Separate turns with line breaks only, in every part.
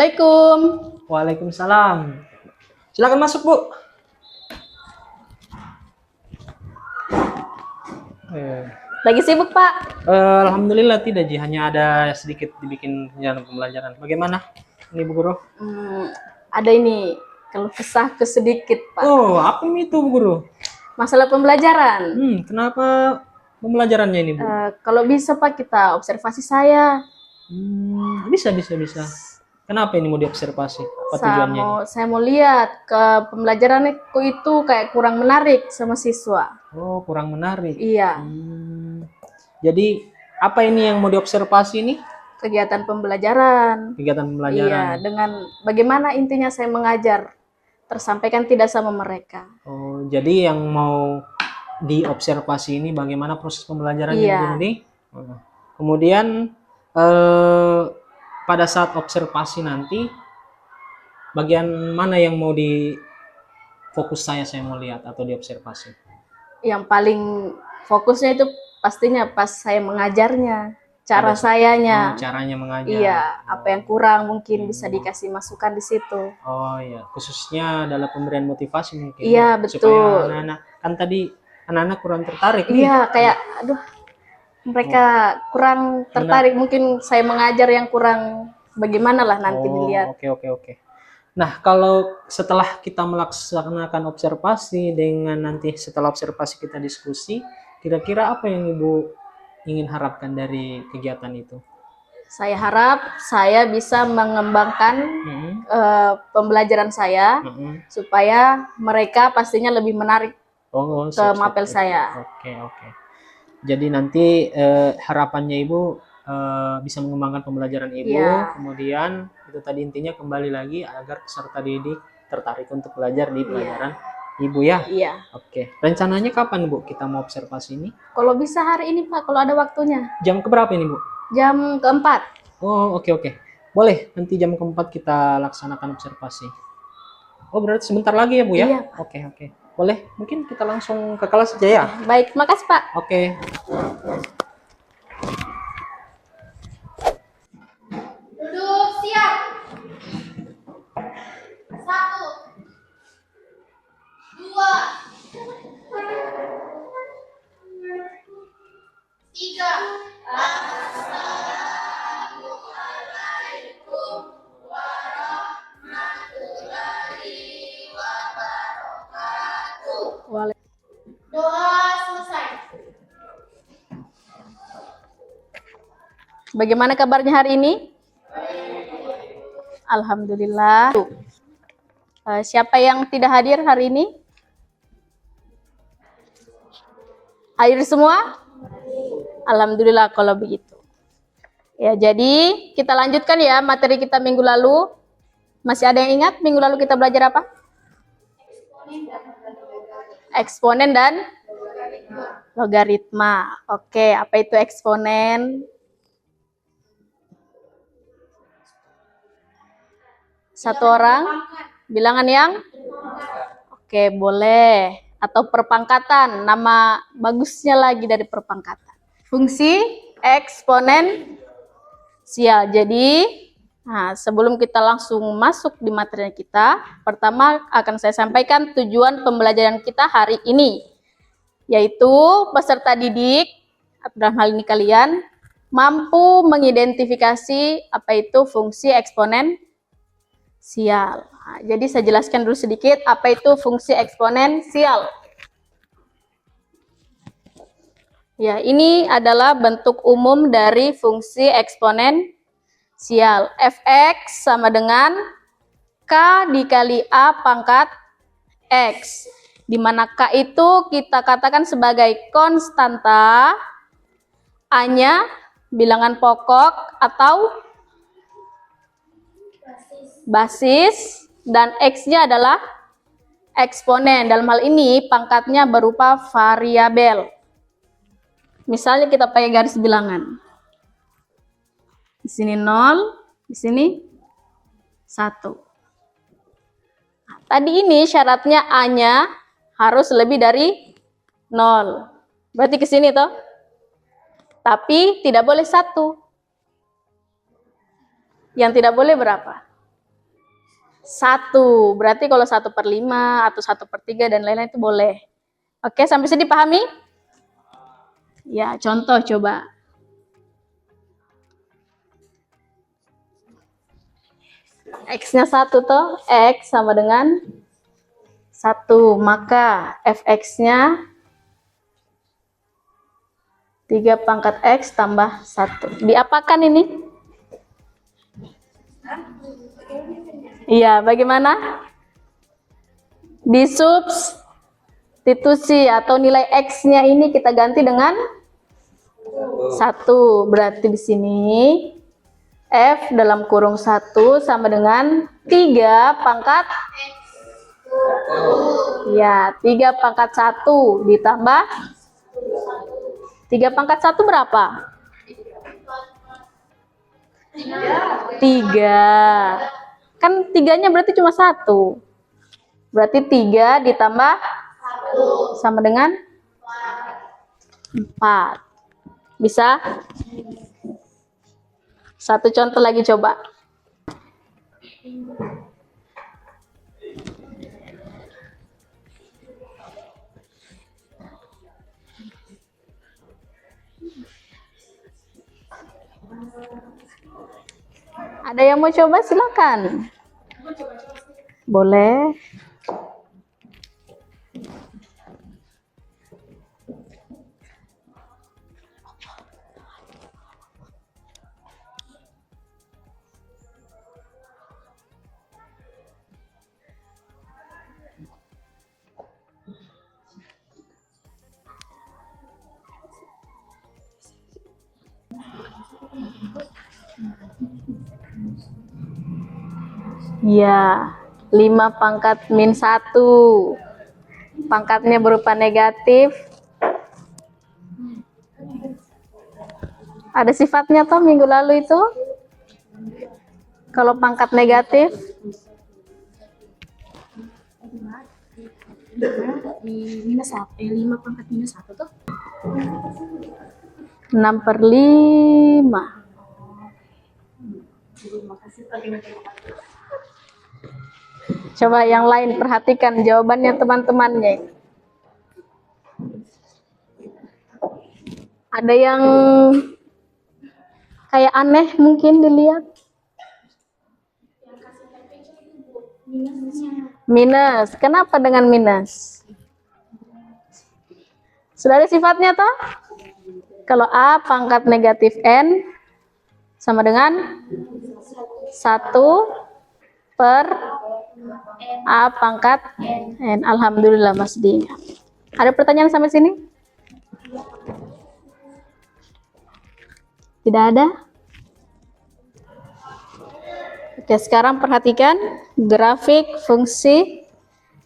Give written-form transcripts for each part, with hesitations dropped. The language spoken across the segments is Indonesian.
Assalamualaikum.
Waalaikumsalam. Silakan masuk, Bu.
Lagi sibuk, Pak?
Alhamdulillah tidak, Ji. Hanya ada sedikit dibikin rencana pembelajaran. Bagaimana ini, Bu Guru?
Ada ini, kalau kesah sedikit, Pak.
Oh, apa itu, Bu Guru?
Masalah pembelajaran.
Kenapa pembelajarannya ini, Bu?
Kalau bisa, Pak, kita observasi saya.
Bisa. Kenapa ini mau diobservasi? Apa tujuannya ini?
Saya mau lihat ke pembelajaranku itu kayak kurang menarik sama siswa.
Oh, kurang menarik.
Iya.
Jadi, apa ini yang mau diobservasi ini?
Kegiatan pembelajaran.
Kegiatan pembelajaran.
Iya, dengan bagaimana intinya saya mengajar tersampaikan tidak sama mereka.
Oh, jadi yang mau diobservasi ini bagaimana proses pembelajarannya,
Iya.
Bu Nuni? Kemudian pada saat observasi nanti bagian mana yang mau di fokus saya mau lihat atau diobservasi?
Yang paling fokusnya itu pastinya pas saya mengajarnya, cara sayanya.
Caranya mengajar.
Iya, apa yang kurang mungkin bisa dikasih masukan di situ.
Oh iya, khususnya dalam pemberian motivasi mungkin.
Iya, betul.
Supaya anak-anak, kan tadi anak-anak kurang tertarik nih.
Iya, kayak aduh mereka kurang tertarik, mungkin saya mengajar yang kurang bagaimana lah nanti dilihat.
Oke. Nah, kalau setelah kita melaksanakan observasi dengan nanti setelah observasi kita diskusi, kira-kira apa yang Ibu ingin harapkan dari kegiatan itu?
Saya harap saya bisa mengembangkan pembelajaran saya supaya mereka pastinya lebih menarik ke mapel saya.
Oke. Jadi nanti harapannya Ibu bisa mengembangkan pembelajaran Ibu, kemudian itu tadi intinya kembali lagi agar peserta didik tertarik untuk belajar di pelajaran Ibu ya.
Iya.
Oke. Rencananya kapan, Bu, kita mau observasi ini?
Kalau bisa hari ini, Pak, kalau ada waktunya.
Jam keberapa ini, Bu?
Jam keempat.
Oh, oke. Boleh, nanti jam keempat kita laksanakan observasi. Oh, berarti sebentar lagi ya, Bu ya?
Iya.
Oke. Boleh, mungkin kita langsung ke kelas saja ya?
Baik, makasih, Pak.
Oke.
Duduk siap. 1, 2, 3. Assalamualaikum warahmatullahi wabarakatuh. Doa selesai.
Bagaimana kabarnya hari ini? Alhamdulillah. Siapa yang tidak hadir hari ini? Hadir semua? Alhamdulillah kalau begitu. Ya, jadi kita lanjutkan ya materi kita minggu lalu. Masih ada yang ingat minggu lalu kita belajar apa? Eksponen dan logaritma. Oke, apa itu eksponen? Satu orang? Bilangan yang? Oke, boleh. Atau perpangkatan, nama bagusnya lagi dari perpangkatan. Fungsi eksponensial. Jadi, sebelum kita langsung masuk di materi kita, pertama akan saya sampaikan tujuan pembelajaran kita hari ini, yaitu peserta didik, dalam hal ini kalian, mampu mengidentifikasi apa itu fungsi eksponensial. Jadi saya jelaskan dulu sedikit apa itu fungsi eksponensial. Ya, ini adalah bentuk umum dari fungsi eksponensial. Fx sama dengan K dikali A pangkat X. Di mana K itu kita katakan sebagai konstanta, A-nya bilangan pokok atau basis, dan X-nya adalah eksponen. Dalam hal ini pangkatnya berupa variabel. Misalnya kita pakai garis bilangan. Di sini 0, di sini 1. Nah, tadi ini syaratnya A-nya harus lebih dari 0. Berarti ke sini toh. Tapi tidak boleh 1. Yang tidak boleh berapa? 1. Berarti kalau 1/5 atau 1/3 dan lain-lain itu boleh. Oke, sampai sini dipahami? Ya, contoh coba. X-nya 1 toh, X sama dengan 1. Maka Fx-nya 3 pangkat X tambah 1. Diapakan ini? Iya, bagaimana? Disubstitusi atau nilai X-nya ini kita ganti dengan 1. Berarti di sini F dalam kurung 1 sama dengan 3 pangkat ya, 3 pangkat 1 ditambah 3 pangkat 1 berapa? 3. Kan 3-nya berarti cuma 1. Berarti 3 ditambah sama dengan 4. Bisa? Satu contoh lagi coba. Ada yang mau coba? Silakan. Boleh. Ya, 5 pangkat min 1. Pangkatnya berupa negatif. Ada sifatnya toh minggu lalu itu? Kalau pangkat negatif?
Di minus 1, 5 pangkat minus 1 tuh
6/5. Coba yang lain perhatikan jawabannya teman-temannya. Ada yang kayak aneh mungkin dilihat. Minus. Kenapa dengan minus? Sudah ada sifatnya toh? Kalau A pangkat negatif N sama dengan 1 per A pangkat N. Alhamdulillah Mas Di. Ada pertanyaan sampai sini? Tidak ada? Oke, sekarang perhatikan grafik fungsi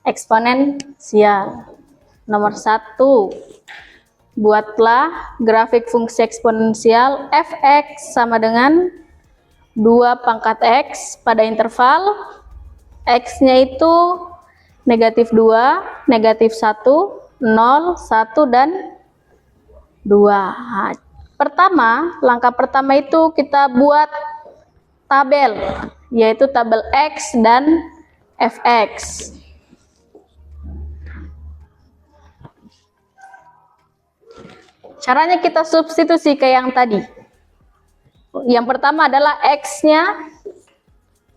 eksponensial. Nomor 1, buatlah grafik fungsi eksponensial fx sama dengan 2 pangkat x pada interval x-nya itu negatif 2, negatif 1, 0, 1, dan 2. Pertama, langkah pertama itu kita buat tabel, yaitu tabel X dan Fx. Caranya kita substitusi ke yang tadi. Yang pertama adalah X-nya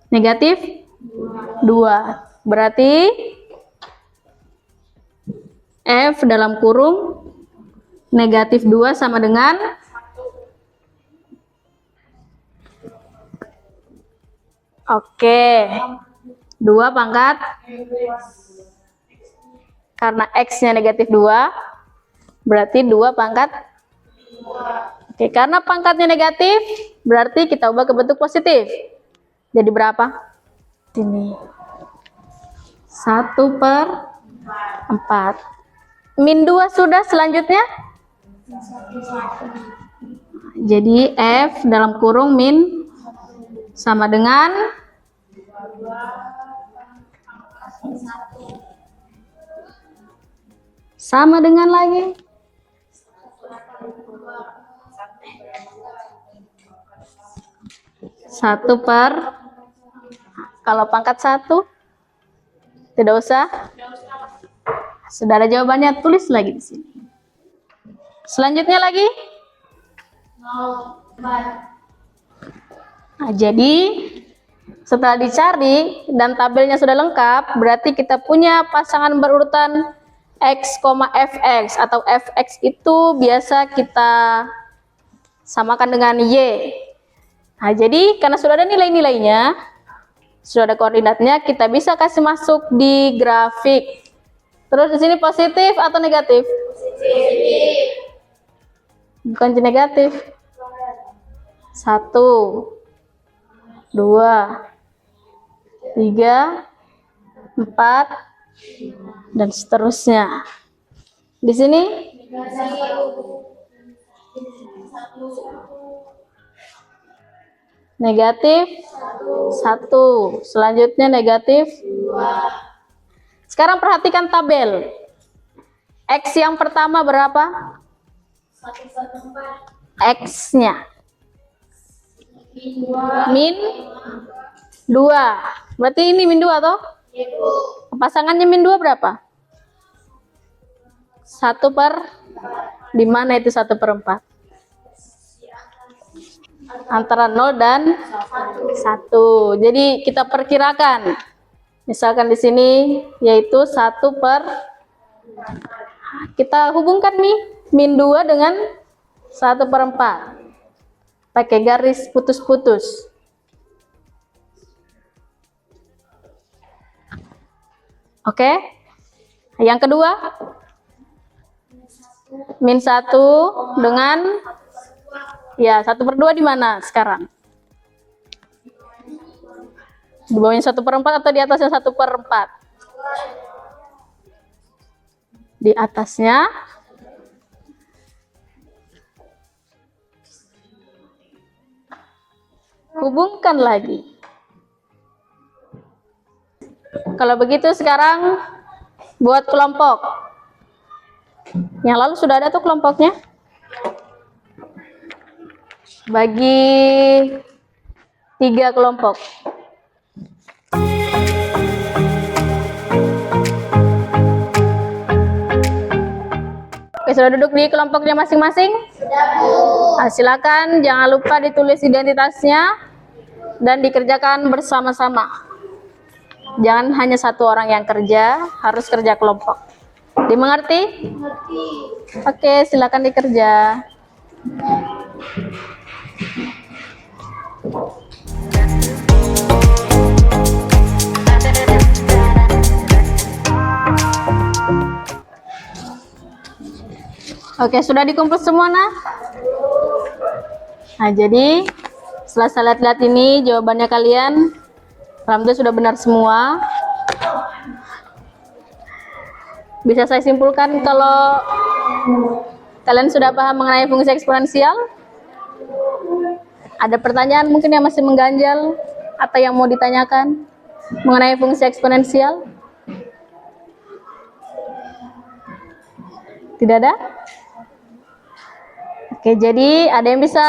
negatif 2. Berarti F dalam kurung negatif 2 sama dengan oke, 2 pangkat, karena X-nya negatif 2, berarti 2 pangkat. Oke, karena pangkatnya negatif, berarti kita ubah ke bentuk positif. Jadi berapa? Sini. 1/4. Min 2 sudah, selanjutnya? Jadi F dalam kurung min sama dengan lagi 1/4. Kalau pangkat 1? Tidak usah? Sudah ada jawabannya, tulis lagi di sini. Selanjutnya lagi. Nah, jadi setelah dicari dan tabelnya sudah lengkap, berarti kita punya pasangan berurutan X, Fx, atau Fx itu biasa kita samakan dengan Y. Nah, jadi karena sudah ada nilai-nilainya, sudah ada koordinatnya, kita bisa kasih masuk di grafik. Terus di sini positif atau negatif? Positif. Bukan negatif. 1, 2, 3, 4, dan seterusnya. Di sini negatif 1, selanjutnya negatif 2. Sekarang perhatikan tabel. X yang pertama berapa? X-nya min 2. Berarti ini min 2 toh? Pasangannya min 2 berapa? 1/4. Di mana itu 1/4? Antara 0 dan 1. Jadi kita perkirakan. Misalkan di sini yaitu 1/4. Kita hubungkan min 2 dengan 1/4. Pakai garis putus-putus. Oke. Yang kedua, min 1 dengan, ya, 1/2 di mana sekarang? Di bawahnya 1/4 atau di atasnya 1/4? Di atasnya. Hubungkan lagi. Kalau begitu sekarang buat kelompok. Yang lalu sudah ada tuh kelompoknya. Bagi 3 kelompok. Oke, sudah duduk di kelompoknya masing-masing? Nah, silakan jangan lupa ditulis identitasnya dan dikerjakan bersama-sama. Jangan hanya satu orang yang kerja, harus kerja kelompok. Dimengerti? Oke, silakan dikerja. Oke, sudah dikumpul semua, nah? Nah, jadi setelah saya lihat-lihat ini jawabannya kalian, alhamdulillah sudah benar semua. Bisa saya simpulkan kalau kalian sudah paham mengenai fungsi eksponensial? Ada pertanyaan mungkin yang masih mengganjal atau yang mau ditanyakan mengenai fungsi eksponensial? Tidak ada? Oke, jadi ada yang bisa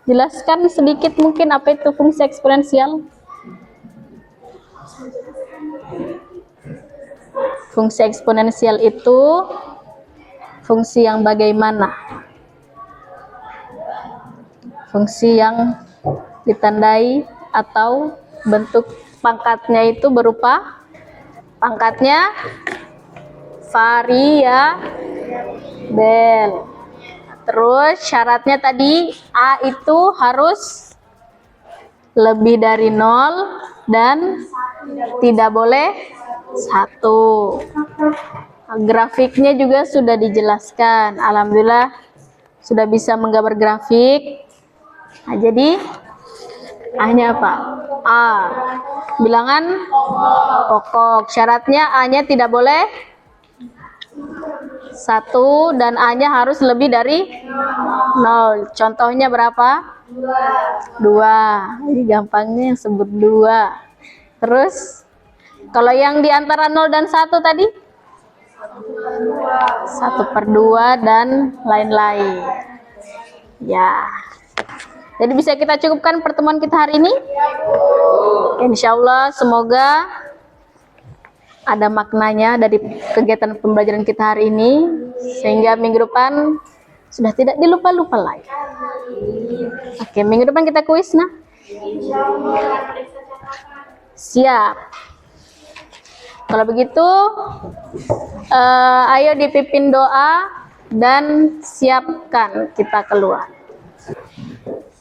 jelaskan sedikit mungkin apa itu fungsi eksponensial? Fungsi eksponensial itu fungsi yang bagaimana? Fungsi yang ditandai atau bentuk pangkatnya itu berupa pangkatnya variabel. Terus syaratnya tadi A itu harus lebih dari 0 dan tidak boleh 1. Grafiknya juga sudah dijelaskan. Alhamdulillah sudah bisa menggambar grafik. Nah, jadi A-nya apa? A. Bilangan pokok. Syaratnya A-nya tidak boleh 1 dan A-nya harus lebih dari 0. Contohnya berapa? 2. Ini gampangnya yang sebut 2. Terus kalau yang di antara 0 dan 1 tadi? 1/2 dan lain-lain. Ya. Jadi bisa kita cukupkan pertemuan kita hari ini? Insya Allah semoga ada maknanya dari kegiatan pembelajaran kita hari ini, sehingga minggu depan sudah tidak dilupa-lupa lagi. Oke, minggu depan kita kuis, nah. Siap. Kalau begitu, ayo dipimpin doa dan siapkan kita keluar.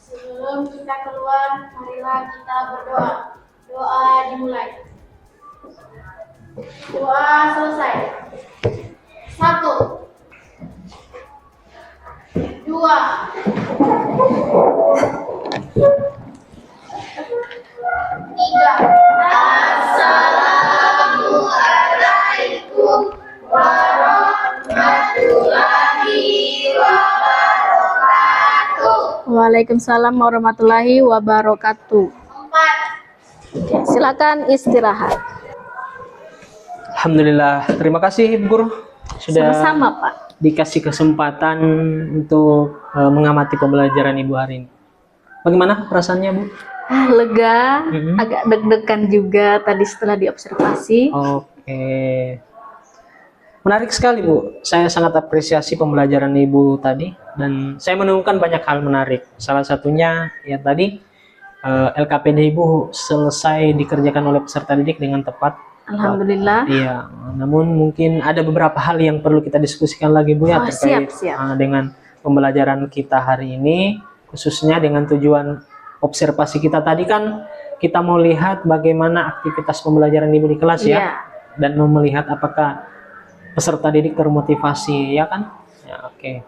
Sebelum kita keluar, marilah kita berdoa. Doa dimulai. Doa selesai. 1, 2, 3. Assalamualaikum warahmatullahi wabarakatuh.
Waalaikumsalam warahmatullahi wabarakatuh.
4.
Oke, silakan istirahat.
Alhamdulillah, terima kasih Ibu Guru sudah
Sama-sama, Pak.
dikasih kesempatan untuk mengamati pembelajaran Ibu hari ini. Bagaimana perasaannya, Bu?
Lega, agak deg-degan juga tadi setelah diobservasi.
Oke. Menarik sekali, Bu. Saya sangat apresiasi pembelajaran Ibu tadi dan saya menemukan banyak hal menarik. Salah satunya ya tadi LKPD Ibu selesai dikerjakan oleh peserta didik dengan tepat.
Alhamdulillah.
Iya, namun mungkin ada beberapa hal yang perlu kita diskusikan lagi, Bu, ya,
Oh,
terkait
siap.
dengan pembelajaran kita hari ini, khususnya dengan tujuan observasi kita tadi kan kita mau lihat bagaimana aktivitas pembelajaran Ibu di kelas ya,
Iya.
dan mau melihat apakah peserta didik termotivasi, ya kan? Ya, oke.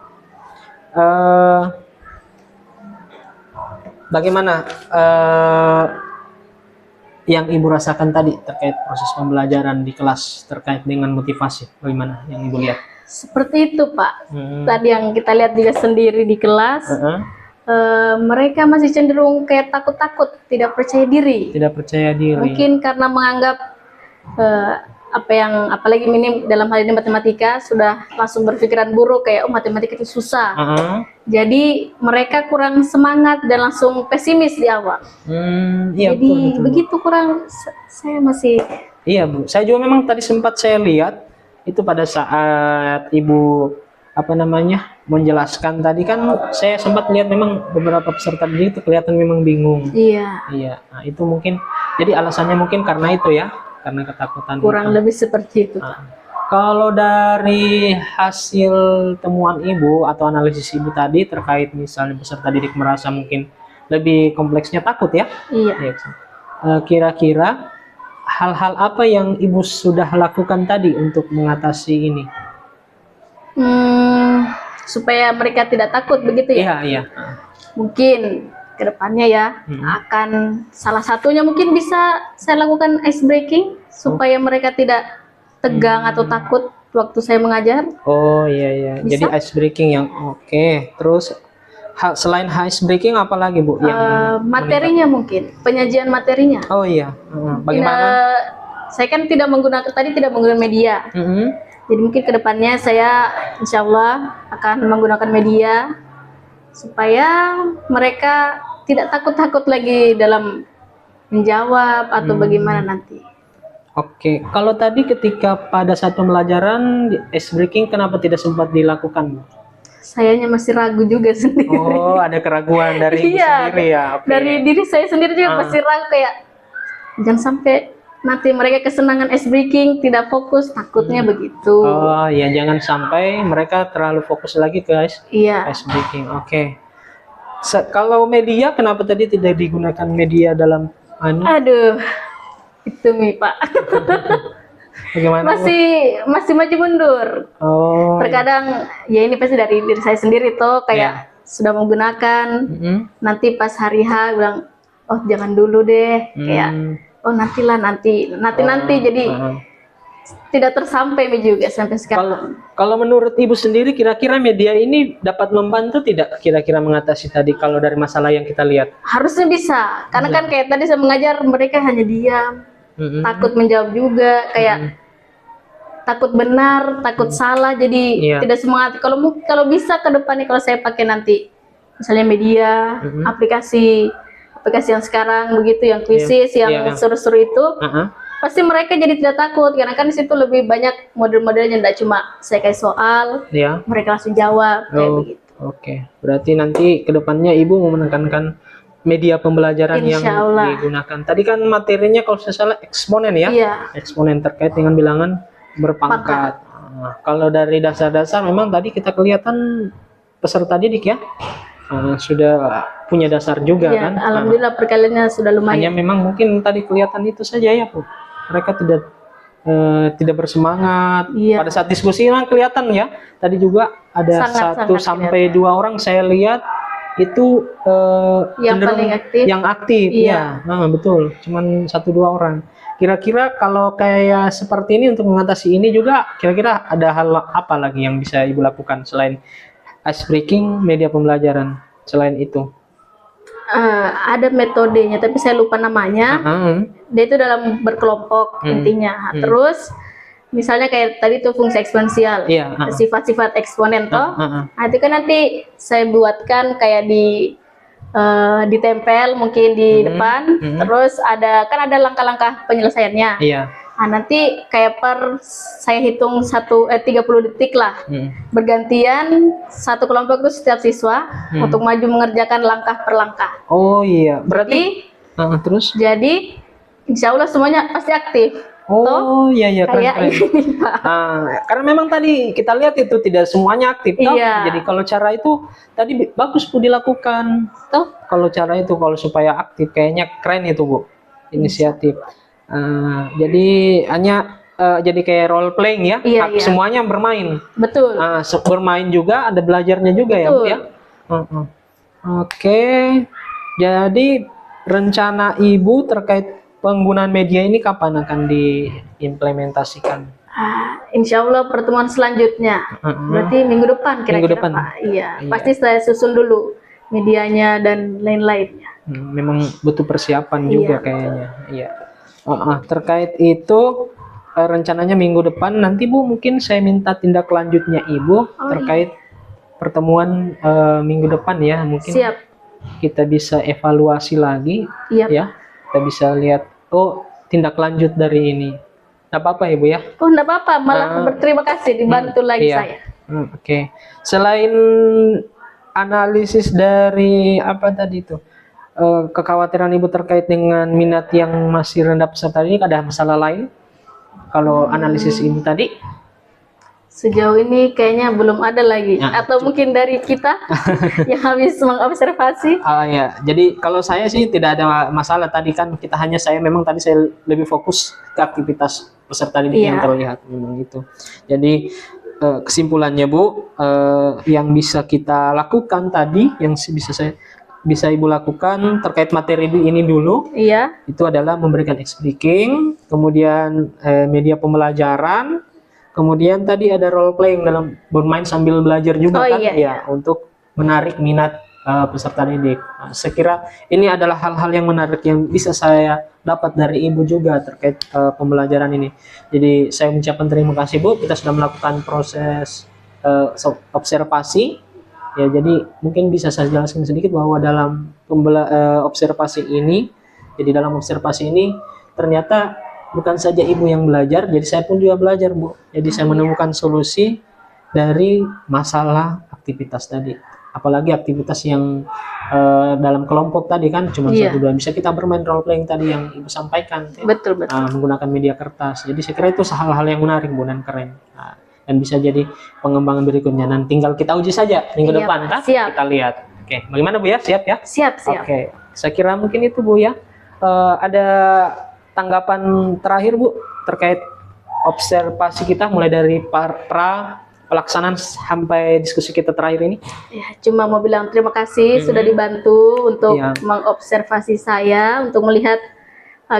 Bagaimana yang Ibu rasakan tadi terkait proses pembelajaran di kelas terkait dengan motivasi? Bagaimana yang Ibu lihat?
Seperti itu, Pak. Tadi yang kita lihat juga sendiri di kelas, mereka masih cenderung kayak takut-takut, tidak percaya diri.
Tidak percaya diri.
Mungkin karena menganggap apalagi minim dalam hal ini matematika, sudah langsung berpikiran buruk kayak matematika itu susah. Jadi mereka kurang semangat dan langsung pesimis di awal.
Iya,
Jadi
betul.
begitu kurang saya masih.
Iya, Bu. Saya juga memang tadi sempat saya lihat itu pada saat Ibu menjelaskan tadi kan saya sempat lihat memang beberapa peserta didik itu kelihatan memang bingung.
Iya.
Iya. Nah, itu mungkin jadi alasannya mungkin karena itu ya, karena ketakutan.
Kurang
itu.
lebih seperti itu.
Kalau dari hasil temuan Ibu atau analisis Ibu tadi terkait misalnya peserta didik merasa mungkin lebih kompleksnya takut ya?
Iya.
Kira-kira hal-hal apa yang Ibu sudah lakukan tadi untuk mengatasi ini?
Supaya mereka tidak takut begitu ya?
Iya.
Mungkin kedepannya ya akan salah satunya mungkin bisa saya lakukan ice breaking supaya mereka tidak tegang atau takut waktu saya mengajar.
Oh iya.
Bisa?
Jadi ice breaking yang oke. Terus selain ice breaking apa lagi, Bu? Yang
Materinya mungkin, penyajian materinya.
Oh iya. Bagaimana?
Saya kan tidak menggunakan media. Jadi mungkin kedepannya saya insya Allah akan menggunakan media supaya mereka tidak takut-takut lagi dalam menjawab atau bagaimana nanti.
Oke, kalau tadi ketika pada saat pembelajaran ice breaking kenapa tidak sempat dilakukan, Bu?
Sayanya masih ragu juga sendiri.
Oh, ada keraguan dari Ibu sendiri ya. Oke.
Dari diri saya sendiri juga masih ragu kayak jangan sampai nanti mereka kesenangan ice breaking tidak fokus, takutnya begitu.
Oh ya, jangan sampai mereka terlalu fokus lagi ke ice breaking. Oke. Kalau media kenapa tadi tidak digunakan media dalam
Aduh, itu Pak.
Bagaimana?
Masih maju mundur.
Oh.
Terkadang ya ini pasti dari diri saya sendiri tuh kayak sudah menggunakan. Nanti pas hari H bilang, oh jangan dulu deh. Kayak oh nanti jadi tidak tersampai juga sampai sekarang.
Kalau menurut Ibu sendiri kira-kira media ini dapat membantu tidak kira-kira mengatasi tadi kalau dari masalah yang kita lihat?
Harusnya bisa, karena kan kayak tadi saya mengajar mereka hanya diam, takut menjawab juga, kayak takut benar, takut salah, jadi tidak semangat. Kalau bisa ke depannya kalau saya pakai nanti misalnya media, aplikasi yang sekarang begitu, yang kuisis, yang seru-seru itu, pasti mereka jadi tidak takut karena kan di situ lebih banyak model-modelnya, tidak cuma saya kasih soal, mereka langsung jawab kayak begitu.
Oke, berarti nanti kedepannya Ibu mau menekankan media pembelajaran yang digunakan. Tadi kan materinya kalau saya salah eksponen ya, eksponen terkait dengan bilangan berpangkat. Nah, kalau dari dasar-dasar memang tadi kita kelihatan peserta didik ya, sudah punya dasar juga kan.
Alhamdulillah perkaliannya sudah lumayan.
Hanya memang mungkin tadi kelihatan itu saja ya Bu, mereka tidak bersemangat. Pada saat diskusi kan kelihatan ya. Tadi juga ada 1 sampai 2 orang saya lihat itu
yang paling aktif.
Yang aktif ya. Betul. Cuman 1-2 orang. Kira-kira kalau kayak seperti ini untuk mengatasi ini juga kira-kira ada hal apa lagi yang bisa Ibu lakukan selain ice breaking media pembelajaran selain itu?
Ada metodenya tapi saya lupa namanya. Dia itu dalam berkelompok intinya. Terus misalnya kayak tadi tuh fungsi eksponensial, sifat-sifat eksponen toh. Nah, itu kan nanti saya buatkan kayak ditempel mungkin di depan. Terus ada langkah-langkah penyelesaiannya. Nah, nanti kayak saya hitung 30 detik lah. Bergantian satu kelompok itu setiap siswa untuk maju mengerjakan langkah per langkah.
Oh iya, berarti terus?
Jadi insya Allah semuanya pasti aktif.
Iya
kayak
keren.
ini, Pak.
Karena memang tadi kita lihat itu tidak semuanya aktif toh. Jadi kalau cara itu tadi bagus Bu dilakukan toh. Kalau cara itu kalau supaya aktif kayaknya keren itu Bu inisiatif. Jadi hanya jadi kayak role playing ya, semuanya bermain.
Betul.
Bermain juga ada belajarnya juga ya Bu ya. Oke. Jadi rencana Ibu terkait penggunaan media ini kapan akan diimplementasikan?
Insya Allah pertemuan selanjutnya. Berarti minggu depan kira-kira.
Minggu depan.
Pak. Iya. Pasti saya susun dulu medianya dan lain-lainnya.
Memang butuh persiapan juga kayaknya. Iya. Terkait itu rencananya minggu depan nanti Bu mungkin saya minta tindak lanjutnya Ibu terkait pertemuan minggu depan ya, mungkin kita bisa evaluasi lagi ya, kita bisa lihat tindak lanjut dari ini. Nggak apa-apa ya Bu ya?
Nggak apa-apa, malah berterima kasih dibantu lagi saya.
Oke. Selain analisis dari apa tadi itu, kekhawatiran Ibu terkait dengan minat yang masih rendah peserta ini, ada masalah lain kalau analisis Ibu tadi?
Sejauh ini kayaknya belum ada lagi, atau mungkin dari kita yang habis mengobservasi.
Ya, jadi kalau saya sih tidak ada masalah. Tadi kan saya memang tadi saya lebih fokus ke aktivitas peserta didik yang terlihat memang itu. Jadi kesimpulannya Bu, yang bisa kita lakukan tadi, yang bisa Ibu lakukan terkait materi ini dulu, itu adalah memberikan ice breaking, kemudian media pembelajaran, kemudian tadi ada role playing dalam bermain sambil belajar juga untuk menarik minat peserta didik. Saya kira ini adalah hal-hal yang menarik yang bisa saya dapat dari Ibu juga terkait pembelajaran ini. Jadi saya mengucapkan terima kasih Bu, kita sudah melakukan proses observasi. Ya, jadi mungkin bisa saya jelaskan sedikit bahwa dalam observasi ini, ternyata bukan saja Ibu yang belajar, jadi saya pun juga belajar Bu. Jadi saya menemukan solusi dari masalah aktivitas tadi. Apalagi aktivitas yang dalam kelompok tadi kan cuma 1-2, bisa kita bermain role playing tadi yang Ibu sampaikan.
Betul.
Menggunakan media kertas. Jadi saya kira itu hal-hal yang menarik Bu dan keren. Dan bisa jadi pengembangan berikutnya. Dan tinggal kita uji saja minggu depan kan? Kita lihat. Oke, bagaimana Bu ya? Siap ya?
Siap.
Oke, saya kira mungkin itu Bu ya. Ada tanggapan terakhir Bu terkait observasi kita mulai dari pelaksanaan sampai diskusi kita terakhir ini?
Ya, cuma mau bilang terima kasih sudah dibantu untuk mengobservasi saya, untuk melihat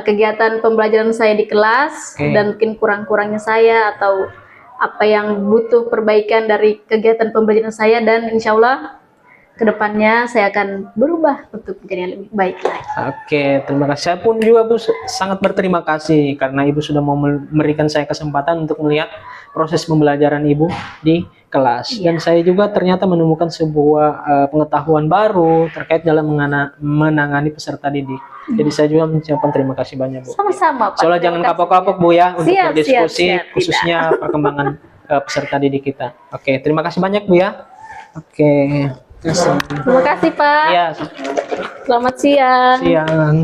kegiatan pembelajaran saya di kelas dan mungkin kurang-kurangnya saya atau apa yang butuh perbaikan dari kegiatan pembelajaran saya, dan insya Allah kedepannya saya akan berubah untuk menjadi yang lebih baik lagi.
Oke, terima kasih. Saya pun juga Bu sangat berterima kasih karena Ibu sudah mau memberikan saya kesempatan untuk melihat proses pembelajaran Ibu di kelas. Dan saya juga ternyata menemukan sebuah pengetahuan baru terkait dalam menangani peserta didik. Jadi saya juga mengucapkan terima kasih banyak Bu.
Sama-sama Pak.
Soalnya jangan kapok-kapok Bu ya untuk
Siap,
berdiskusi
siap,
khususnya perkembangan peserta didik kita. Oke, terima kasih banyak Bu ya. Oke.
Terima kasih Pak.
Iya,
Selamat siang.
siang.